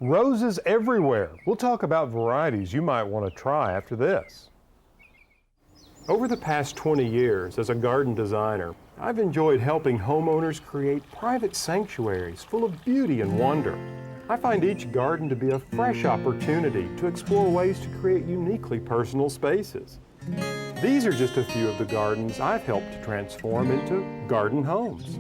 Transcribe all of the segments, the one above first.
Roses everywhere. We'll talk about varieties you might want to try after this. Over the past 20 years as a garden designer, I've enjoyed helping homeowners create private sanctuaries full of beauty and wonder. I find each garden to be a fresh opportunity to explore ways to create uniquely personal spaces. These are just a few of the gardens I've helped to transform into garden homes.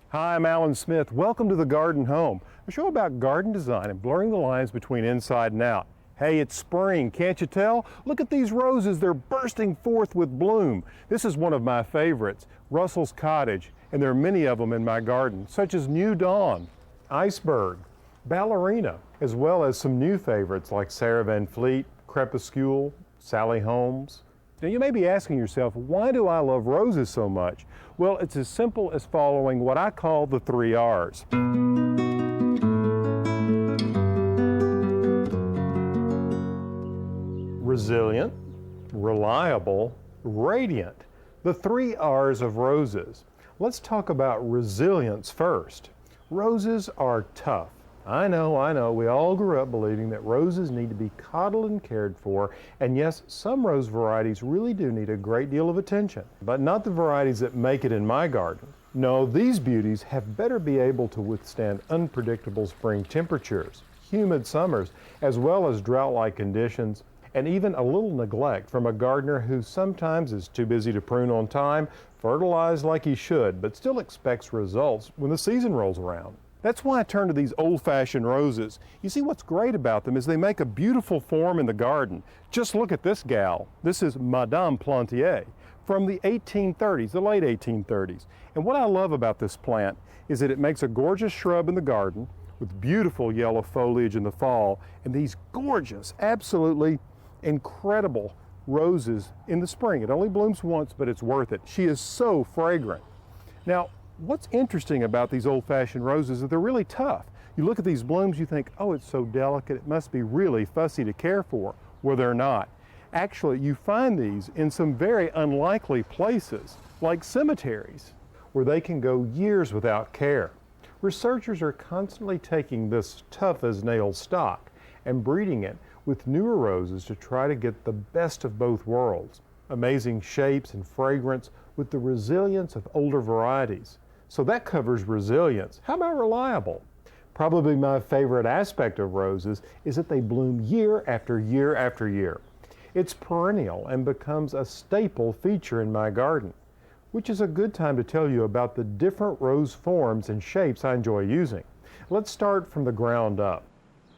Hi, I'm Alan Smith. Welcome to the Garden Home, a show about garden design and blurring the lines between inside and out. Hey, it's spring, can't you tell? Look at these roses, they're bursting forth with bloom. This is one of my favorites, Russell's Cottage, and there are many of them in my garden, such as New Dawn, Iceberg, Ballerina, as well as some new favorites like Sarah Van Fleet, Crepuscule, Sally Holmes. Now you may be asking yourself, why do I love roses so much? Well, it's as simple as following what I call the 3 R's. Resilient, reliable, radiant. The 3 R's of roses. Let's talk about resilience first. Roses are tough. I know, we all grew up believing that roses need to be coddled and cared for, and yes, some rose varieties really do need a great deal of attention, but not the varieties that make it in my garden. No, these beauties have better be able to withstand unpredictable spring temperatures, humid summers, as well as drought-like conditions, and even a little neglect from a gardener who sometimes is too busy to prune on time, fertilize like he should, but still expects results when the season rolls around. That's why I turn to these old-fashioned roses. You see, what's great about them is they make a beautiful form in the garden. Just look at this gal. This is Madame Plantier from the 1830s, the late 1830s. And what I love about this plant is that it makes a gorgeous shrub in the garden with beautiful yellow foliage in the fall and these gorgeous, absolutely incredible roses in the spring. It only blooms once, but it's worth it. She is so fragrant. Now, what's interesting about these old-fashioned roses is that they're really tough. You look at these blooms, you think, oh, it's so delicate, it must be really fussy to care for. Well, they're not. Actually, you find these in some very unlikely places, like cemeteries, where they can go years without care. Researchers are constantly taking this tough-as-nails stock and breeding it with newer roses to try to get the best of both worlds. Amazing shapes and fragrance with the resilience of older varieties. So that covers resilience. How about reliable? Probably my favorite aspect of roses is that they bloom year after year after year. It's perennial and becomes a staple feature in my garden, which is a good time to tell you about the different rose forms and shapes I enjoy using. Let's start from the ground up.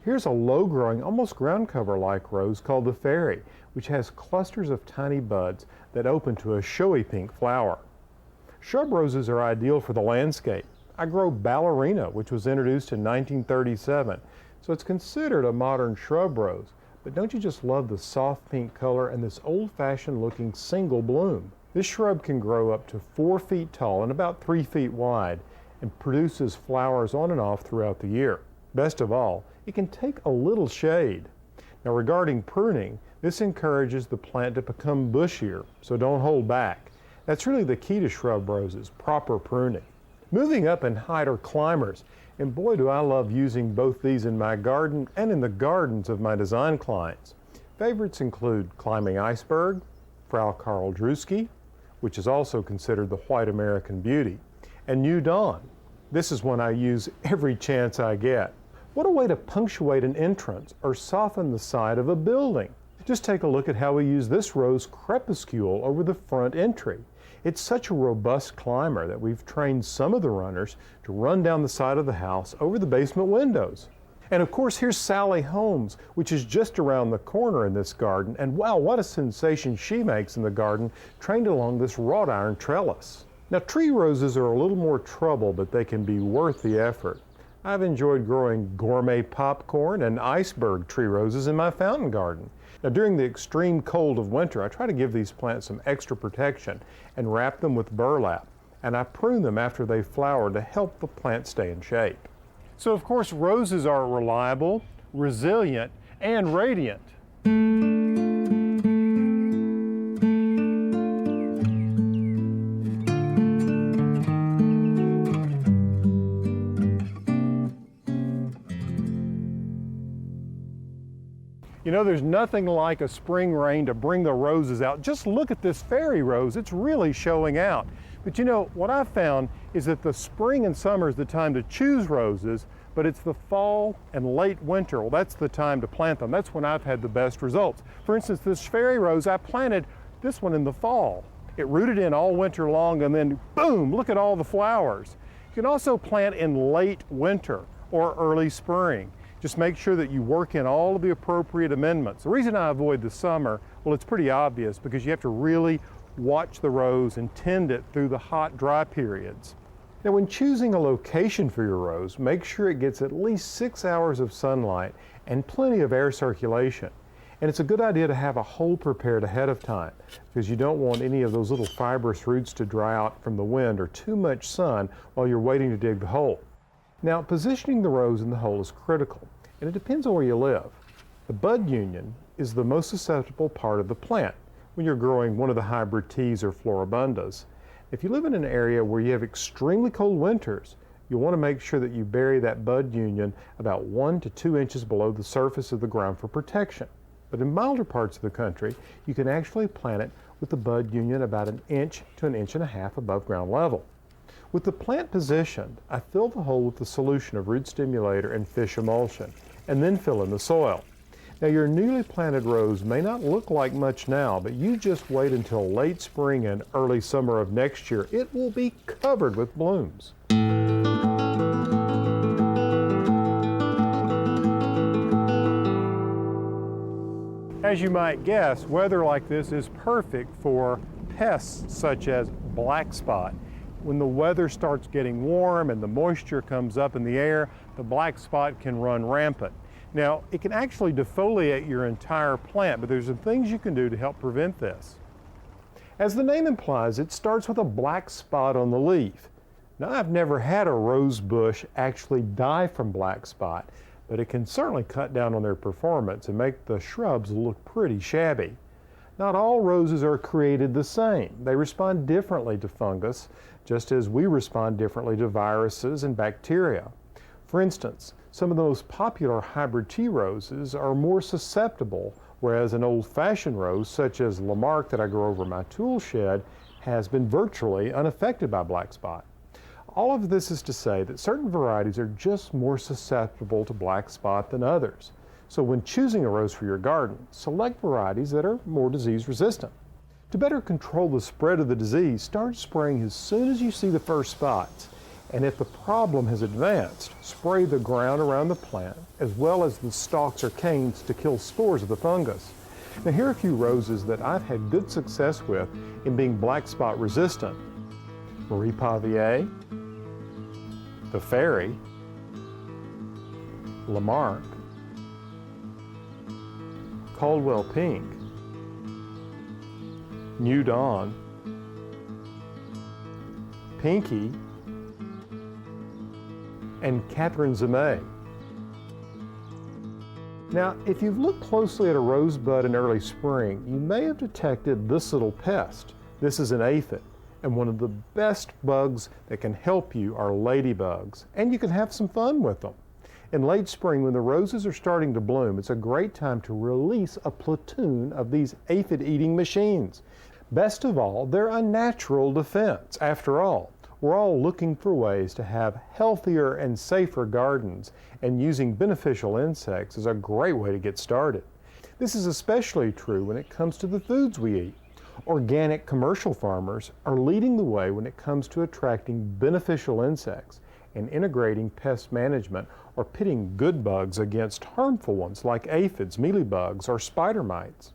Here's a low-growing, almost ground cover-like rose called the Fairy, which has clusters of tiny buds that open to a showy pink flower. Shrub roses are ideal for the landscape. I grow Ballerina, which was introduced in 1937, so it's considered a modern shrub rose. But don't you just love the soft pink color and this old-fashioned looking single bloom? This shrub can grow up to 4 feet tall and about 3 feet wide and produces flowers on and off throughout the year. Best of all, it can take a little shade. Now regarding pruning, this encourages the plant to become bushier, so don't hold back. That's really the key to shrub roses, proper pruning. Moving up in height are climbers, and boy do I love using both these in my garden and in the gardens of my design clients. Favorites include Climbing Iceberg, Frau Karl Druski, which is also considered the white American beauty, and New Dawn. This is one I use every chance I get. What a way to punctuate an entrance or soften the side of a building. Just take a look at how we use this rose Crepuscule over the front entry. It's such a robust climber that we've trained some of the runners to run down the side of the house over the basement windows. And of course, here's Sally Holmes, which is just around the corner in this garden, and wow, what a sensation she makes in the garden, trained along this wrought iron trellis. Now, tree roses are a little more trouble, but they can be worth the effort. I've enjoyed growing gourmet popcorn and iceberg tree roses in my fountain garden. Now, during the extreme cold of winter, I try to give these plants some extra protection and wrap them with burlap, and I prune them after they flower to help the plant stay in shape. So, of course, roses are reliable, resilient, and radiant. You know, there's nothing like a spring rain to bring the roses out. Just look at this fairy rose. It's really showing out. But you know, what I've found is that the spring and summer is the time to choose roses, but it's the fall and late winter, well, that's the time to plant them. That's when I've had the best results. For instance, this fairy rose, I planted this one in the fall. It rooted in all winter long, and then boom, look at all the flowers. You can also plant in late winter or early spring. Just make sure that you work in all of the appropriate amendments. The reason I avoid the summer, well, it's pretty obvious because you have to really watch the rose and tend it through the hot, dry periods. Now, when choosing a location for your rose, make sure it gets at least 6 hours of sunlight and plenty of air circulation. And it's a good idea to have a hole prepared ahead of time because you don't want any of those little fibrous roots to dry out from the wind or too much sun while you're waiting to dig the hole. Now, positioning the rose in the hole is critical, and it depends on where you live. The bud union is the most susceptible part of the plant when you're growing one of the hybrid teas or floribundas. If you live in an area where you have extremely cold winters, you'll want to make sure that you bury that bud union about 1 to 2 inches below the surface of the ground for protection. But in milder parts of the country, you can actually plant it with the bud union about 1 inch to 1.5 inches above ground level. With the plant positioned, I fill the hole with the solution of root stimulator and fish emulsion, and then fill in the soil. Now, your newly planted rose may not look like much now, but you just wait until late spring and early summer of next year. It will be covered with blooms. As you might guess, weather like this is perfect for pests such as black spot. When the weather starts getting warm and the moisture comes up in the air, the black spot can run rampant. Now, it can actually defoliate your entire plant, but there's some things you can do to help prevent this. As the name implies, it starts with a black spot on the leaf. Now, I've never had a rose bush actually die from black spot, but it can certainly cut down on their performance and make the shrubs look pretty shabby. Not all roses are created the same. They respond differently to fungus, just as we respond differently to viruses and bacteria. For instance, some of the most popular hybrid tea roses are more susceptible, whereas an old-fashioned rose, such as Lamarck that I grow over my tool shed, has been virtually unaffected by black spot. All of this is to say that certain varieties are just more susceptible to black spot than others. So when choosing a rose for your garden, select varieties that are more disease resistant. To better control the spread of the disease, start spraying as soon as you see the first spots. And if the problem has advanced, spray the ground around the plant as well as the stalks or canes to kill spores of the fungus. Now, here are a few roses that I've had good success with in being black spot resistant. Marie Pavier, the Fairy, Lamarck, Caldwell Pink, New Dawn, Pinky, and Catherine Zemay. Now, if you've looked closely at a rosebud in early spring, you may have detected this little pest. This is an aphid, and one of the best bugs that can help you are ladybugs, and you can have some fun with them. In late spring, when the roses are starting to bloom, it's a great time to release a platoon of these aphid-eating machines. Best of all, they're a natural defense. After all, we're all looking for ways to have healthier and safer gardens, and using beneficial insects is a great way to get started. This is especially true when it comes to the foods we eat. Organic commercial farmers are leading the way when it comes to attracting beneficial insects and integrating pest management or pitting good bugs against harmful ones like aphids, mealybugs, or spider mites.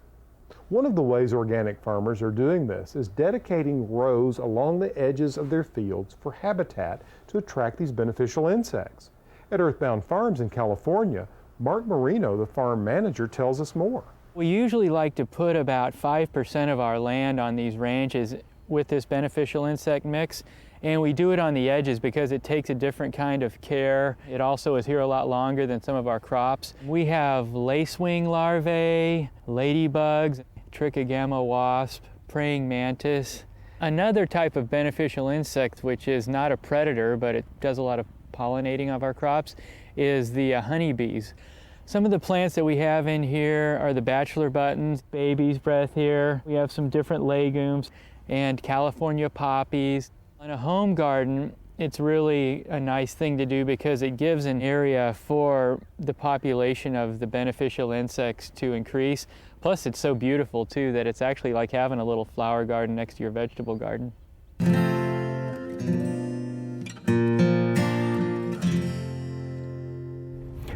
One of the ways organic farmers are doing this is dedicating rows along the edges of their fields for habitat to attract these beneficial insects. At Earthbound Farms in California, Mark Marino, the farm manager, tells us more. We usually like to put about 5% of our land on these ranches with this beneficial insect mix, and we do it on the edges because it takes a different kind of care. It also is here a lot longer than some of our crops. We have lacewing larvae, ladybugs, trichogramma wasp, praying mantis. Another type of beneficial insect, which is not a predator, but it does a lot of pollinating of our crops, is the honeybees. Some of the plants that we have in here are the bachelor buttons, baby's breath here. We have some different legumes and California poppies. In a home garden, it's really a nice thing to do because it gives an area for the population of the beneficial insects to increase. Plus, it's so beautiful too that it's actually like having a little flower garden next to your vegetable garden.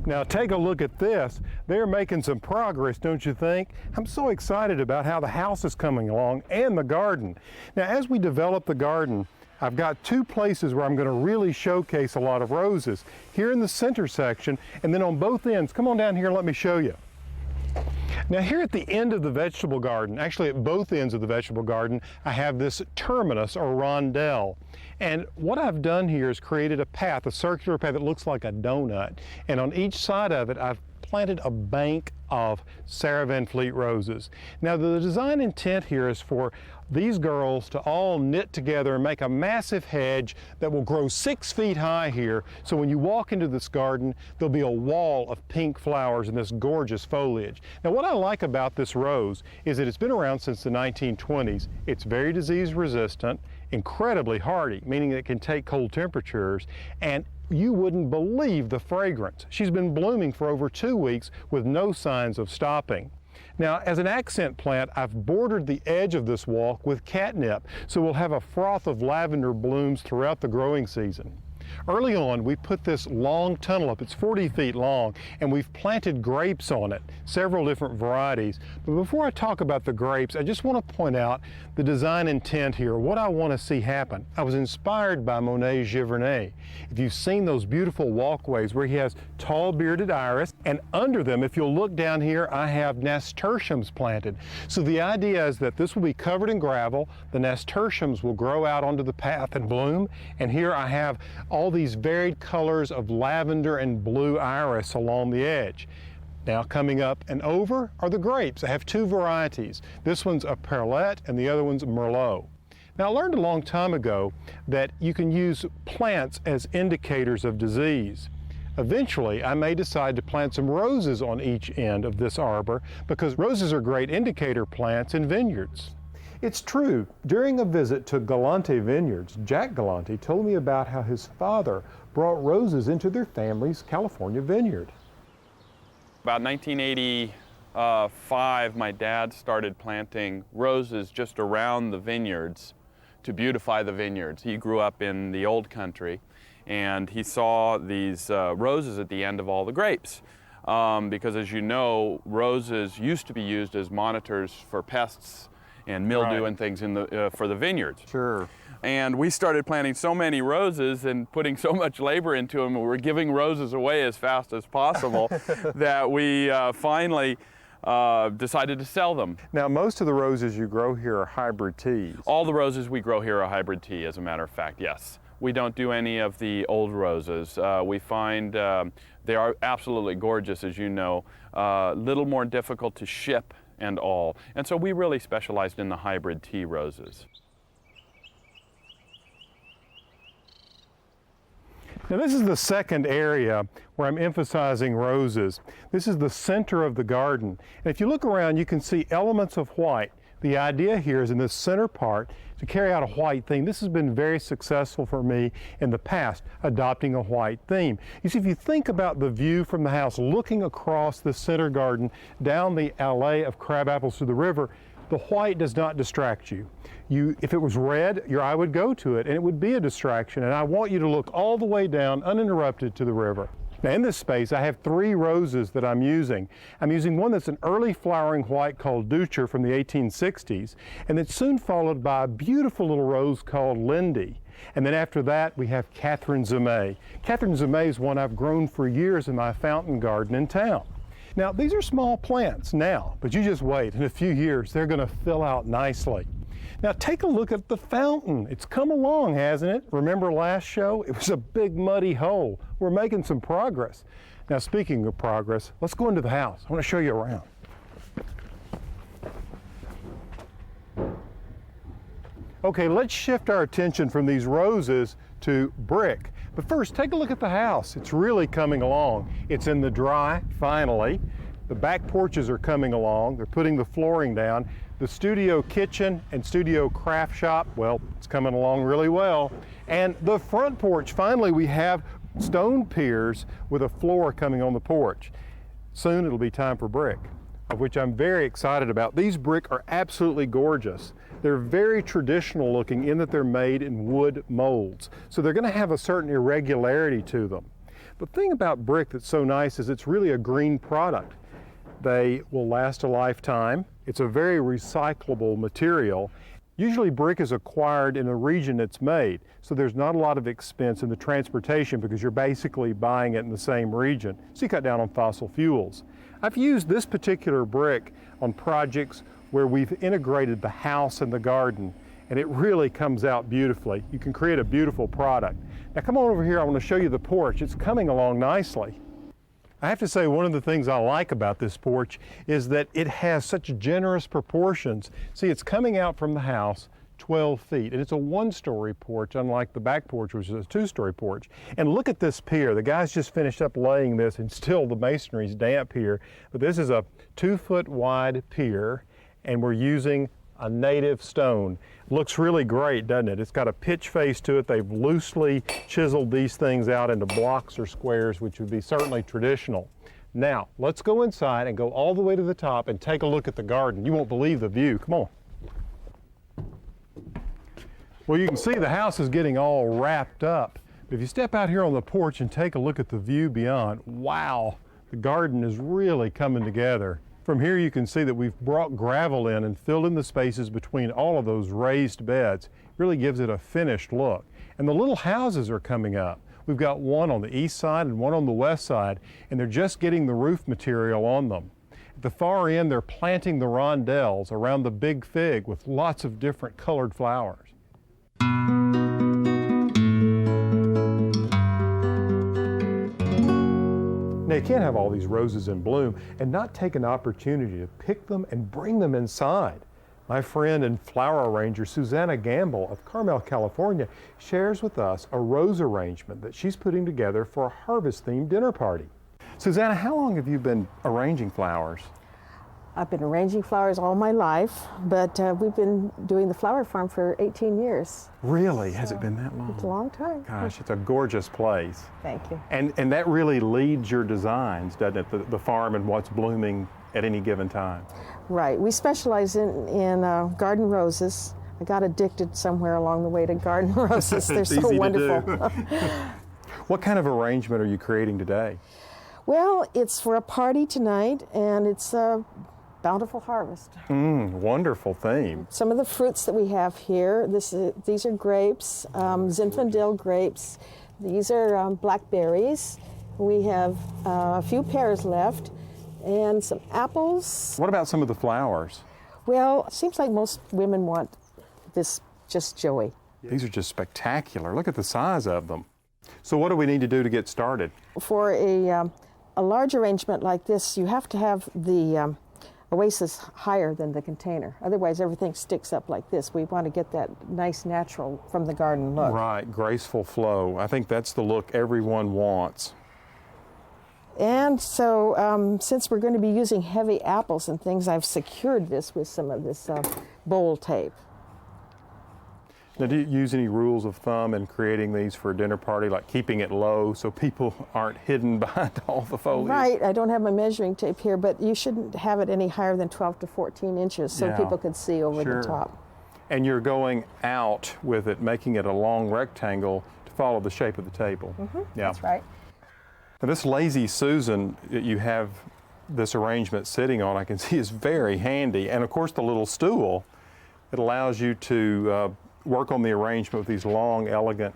Now take a look at this. They're making some progress, don't you think? I'm so excited about how the house is coming along and the garden. Now as we develop the garden, I've got two places where I'm going to really showcase a lot of roses. Here in the center section, and then on both ends. Come on down here and let me show you. Now here at the end of the vegetable garden, actually at both ends of the vegetable garden, I have this terminus or rondelle. And what I've done here is created a path, a circular path that looks like a donut. And on each side of it, I've planted a bank of Sarah Van Fleet roses. Now the design intent here is for these girls to all knit together and make a massive hedge that will grow 6 feet high here. So when you walk into this garden, there'll be a wall of pink flowers and this gorgeous foliage. Now what I like about this rose is that it's been around since the 1920s. It's very disease resistant, incredibly hardy, meaning it can take cold temperatures, and you wouldn't believe the fragrance. She's been blooming for over 2 weeks with no signs of stopping. Now, as an accent plant, I've bordered the edge of this walk with catnip, so we'll have a froth of lavender blooms throughout the growing season. Early on, we put this long tunnel up. It's 40 feet long, and we've planted grapes on it, several different varieties. But before I talk about the grapes, I just want to point out the design intent here, what I want to see happen. I was inspired by Monet Giverny. If you've seen those beautiful walkways where he has tall bearded iris, and under them, if you'll look down here, I have nasturtiums planted. So the idea is that this will be covered in gravel, the nasturtiums will grow out onto the path and bloom, and here I have all these varied colors of lavender and blue iris along the edge. Now coming up and over are the grapes. I have two varieties. This one's a Perlette and the other one's a Merlot. Now I learned a long time ago that you can use plants as indicators of disease. Eventually I may decide to plant some roses on each end of this arbor because roses are great indicator plants in vineyards. It's true. During a visit to Galante Vineyards, Jack Galante told me about how his father brought roses into their family's California vineyard. About 1985, my dad started planting roses just around the vineyards to beautify the vineyards. He grew up in the old country, and he saw these roses at the end of all the grapes. Because as you know, roses used to be used as monitors for pests and mildew and things in the, for the vineyards. Sure. And we started planting so many roses and putting so much labor into them, we were giving roses away as fast as possible, that we finally decided to sell them. Now most of the roses you grow here are hybrid teas. All the roses we grow here are hybrid tea, as a matter of fact, yes. We don't do any of the old roses. We find they are absolutely gorgeous, as you know, a little more difficult to ship and all. And so we really specialized in the hybrid tea roses. Now this is the second area where I'm emphasizing roses. This is the center of the garden. And if you look around, you can see elements of white. The idea here is in this center part to carry out a white theme. This has been very successful for me in the past, adopting a white theme. You see, if you think about the view from the house, looking across the center garden, down the alley of crabapples to the river, the white does not distract you. If it was red, your eye would go to it and it would be a distraction. And I want you to look all the way down, uninterrupted, to the river. Now in this space, I have 3 roses that I'm using. I'm using one that's an early flowering white called Ducher from the 1860s, and it's soon followed by a beautiful little rose called Lindy. And then after that, we have Catherine Zemay. Catherine Zemay is one I've grown for years in my fountain garden in town. Now, these are small plants now, but you just wait. In a few years, they're going to fill out nicely. Now, take a look at the fountain. It's come along, hasn't it? Remember last show? It was a big muddy hole. We're making some progress. Now, speaking of progress, let's go into the house. I want to show you around. Okay, let's shift our attention from these roses to brick. But first, take a look at the house. It's really coming along. It's in the dry, finally. The back porches are coming along. They're putting the flooring down. The studio kitchen and studio craft shop, well, it's coming along really well. And the front porch, finally we have stone piers with a floor coming on the porch. Soon it'll be time for brick, of which I'm very excited about. These brick are absolutely gorgeous. They're very traditional looking in that they're made in wood molds. So they're going to have a certain irregularity to them. The thing about brick that's so nice is it's really a green product. They will last a lifetime. It's a very recyclable material. Usually brick is acquired in the region it's made, so there's not a lot of expense in the transportation because you're basically buying it in the same region, so you cut down on fossil fuels. I've used this particular brick on projects where we've integrated the house and the garden, and it really comes out beautifully. You can create a beautiful product. Now come on over here, I want to show you the porch. It's coming along nicely. I have to say, one of the things I like about this porch is that it has such generous proportions. See, it's coming out from the house 12 feet, and it's a one-story porch, unlike the back porch, which is a two-story porch. And look at this pier. The guys just finished up laying this, and still the masonry's damp here. But this is a 2-foot wide pier, and we're using a native stone. Looks really great, doesn't it? It's got a pitch face to it. They've loosely chiseled these things out into blocks or squares, which would be certainly traditional. Now, let's go inside and go all the way to the top and take a look at the garden. You won't believe the view. Come on. Well, you can see the house is getting all wrapped up. If you step out here on the porch and take a look at the view beyond, wow, the garden is really coming together. From here you can see that we've brought gravel in and filled in the spaces between all of those raised beds. It really gives it a finished look. And the little houses are coming up. We've got one on the east side and one on the west side, and they're just getting the roof material on them. At the far end, they're planting the rondelles around the big fig with lots of different colored flowers. Now, you can't have all these roses in bloom and not take an opportunity to pick them and bring them inside. My friend and flower arranger Susanna Gamble of Carmel, California, shares with us a rose arrangement that she's putting together for a harvest-themed dinner party. Susanna, how long have you been arranging flowers? I've been arranging flowers all my life, but we've been doing the flower farm for 18 years. Really? Has it been that long? It's a long time. Gosh, it's a gorgeous place. Thank you. And that really leads your designs, doesn't it? The farm and what's blooming at any given time. Right. We specialize in garden roses. I got addicted somewhere along the way to garden roses. They're so wonderful. What kind of arrangement are you creating today? Well, it's for a party tonight, and it's a bountiful harvest. Wonderful theme. Some of the fruits that we have here, these are grapes, Zinfandel grapes. These are blackberries. We have a few pears left and some apples. What about some of the flowers? Well, it seems like most women want this just showy. These are just spectacular. Look at the size of them. So what do we need to do to get started? For a large arrangement like this, you have to have the oasis higher than the container. Otherwise, everything sticks up like this. We want to get that nice natural from the garden look. Right, graceful flow. I think that's the look everyone wants. And so, since we're going to be using heavy apples and things, I've secured this with some of this bowl tape. Now, do you use any rules of thumb in creating these for a dinner party, like keeping it low so people aren't hidden behind all the foliage? Right. I don't have my measuring tape here, but you shouldn't have it any higher than 12 to 14 inches so people could see over the top. And you're going out with it, making it a long rectangle to follow the shape of the table. That's right. Now, this Lazy Susan that you have this arrangement sitting on, I can see is very handy. And of course, the little stool, it allows you to work on the arrangement with these long, elegant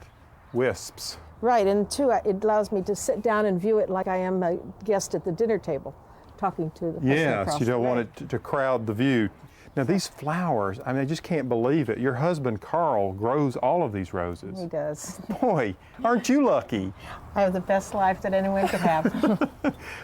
wisps. Right, and too, it allows me to sit down and view it like I am a guest at the dinner table, talking to the person across Yes, you don't the way. want it to crowd the view. Now, these flowers, I mean, I just can't believe it. Your husband, Carl, grows all of these roses. He does. Boy, aren't you lucky? I have the best life that anyone could have.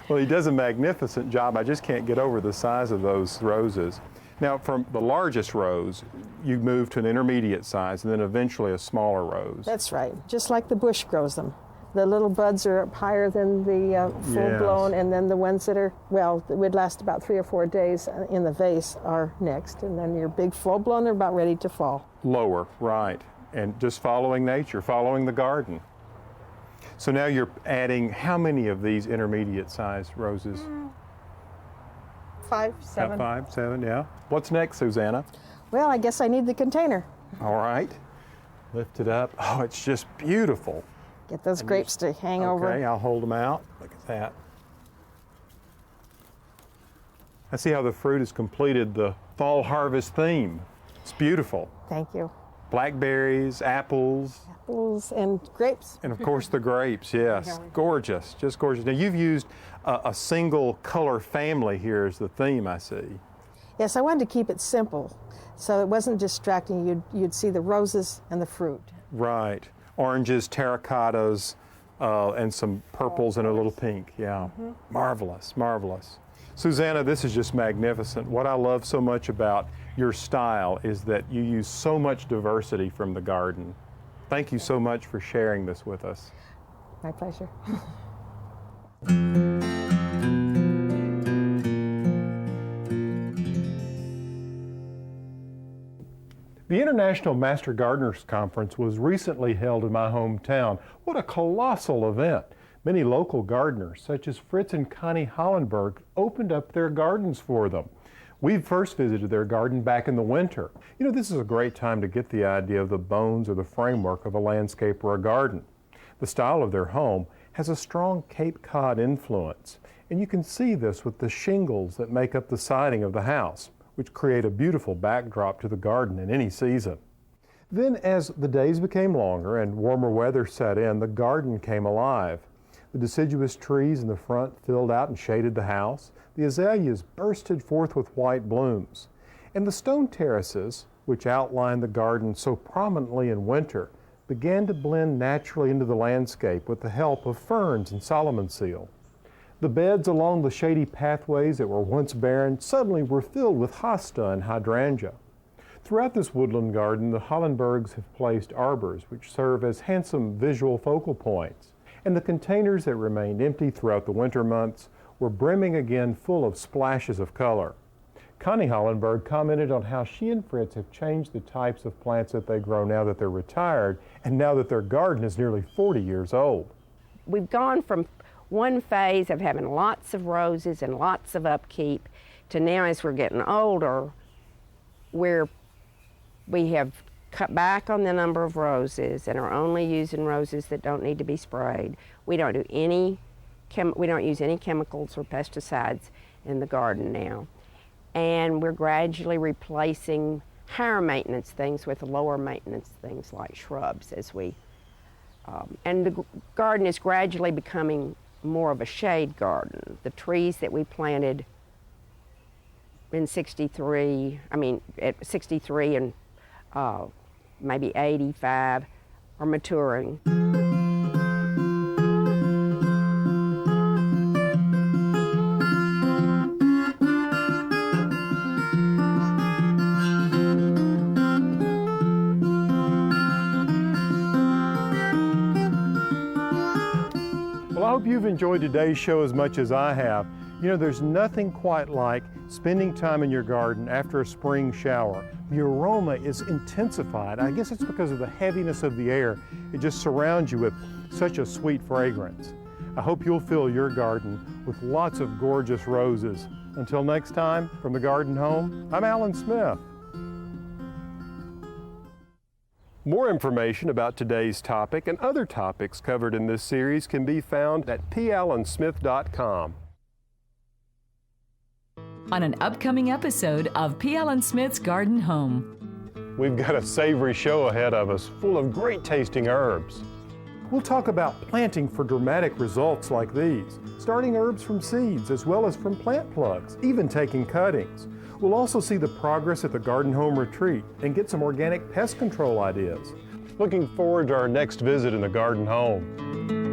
Well, he does a magnificent job. I just can't get over the size of those roses. Now, from the largest rose, you move to an intermediate size and then eventually a smaller rose. That's right, just like the bush grows them. The little buds are up higher than the full-blown, Yes. and then the ones that are, well, that would last about 3 or 4 days in the vase are next. And then your big full-blown, they're about ready to fall. Lower, right. And just following nature, following the garden. So now you're adding how many of these intermediate-sized roses? 5, 7. About 5, 7, yeah. What's next, Susanna? Well, I guess I need the container. All right. Lift it up. Oh, it's just beautiful. Get those grapes to hang over. Okay, I'll hold them out. Look at that. I see how the fruit has completed the fall harvest theme. It's beautiful. Thank you. Blackberries, apples, Apples and grapes. and of course the grapes, yes. Gorgeous, just gorgeous. Now you've used a single color family here as the theme, I see. Yes, I wanted to keep it simple, so it wasn't distracting. You'd see the roses and the fruit. Right. Oranges, terracottas, and some purples and a little pink. Yeah. Marvelous, marvelous. Susanna, this is just magnificent. What I love so much about your style is that you use so much diversity from the garden. Thank you so much for sharing this with us. My pleasure. The International Master Gardeners Conference was recently held in my hometown. What a colossal event. Many local gardeners, such as Fritz and Connie Hollenberg, opened up their gardens for them. We first visited their garden back in the winter. You know, this is a great time to get the idea of the bones or the framework of a landscape or a garden. The style of their home has a strong Cape Cod influence, and you can see this with the shingles that make up the siding of the house, which create a beautiful backdrop to the garden in any season. Then as the days became longer and warmer weather set in, the garden came alive. The deciduous trees in the front filled out and shaded the house. The azaleas bursted forth with white blooms. And the stone terraces, which outlined the garden so prominently in winter, began to blend naturally into the landscape with the help of ferns and Solomon seal. The beds along the shady pathways that were once barren suddenly were filled with hosta and hydrangea. Throughout this woodland garden, the Hollenbergs have placed arbors which serve as handsome visual focal points, and the containers that remained empty throughout the winter months were brimming again full of splashes of color. Connie Hollenberg commented on how she and Fritz have changed the types of plants that they grow now that they're retired and now that their garden is nearly 40 years old. We've gone from one phase of having lots of roses and lots of upkeep to now, as we're getting older, we have cut back on the number of roses and are only using roses that don't need to be sprayed. We don't use any chemicals or pesticides in the garden now. And we're gradually replacing higher maintenance things with lower maintenance things like shrubs and the garden is gradually becoming more of a shade garden. The trees that we planted at 63 and maybe 85 are maturing. Well, I hope you've enjoyed today's show as much as I have. You know, there's nothing quite like spending time in your garden after a spring shower. The aroma is intensified. I guess it's because of the heaviness of the air. It just surrounds you with such a sweet fragrance. I hope you'll fill your garden with lots of gorgeous roses. Until next time, from the Garden Home, I'm Alan Smith. More information about today's topic and other topics covered in this series can be found at pallansmith.com. On an upcoming episode of P. Allen Smith's Garden Home. We've got a savory show ahead of us full of great tasting herbs. We'll talk about planting for dramatic results like these, starting herbs from seeds as well as from plant plugs, even taking cuttings. We'll also see the progress at the Garden Home Retreat and get some organic pest control ideas. Looking forward to our next visit in the Garden Home.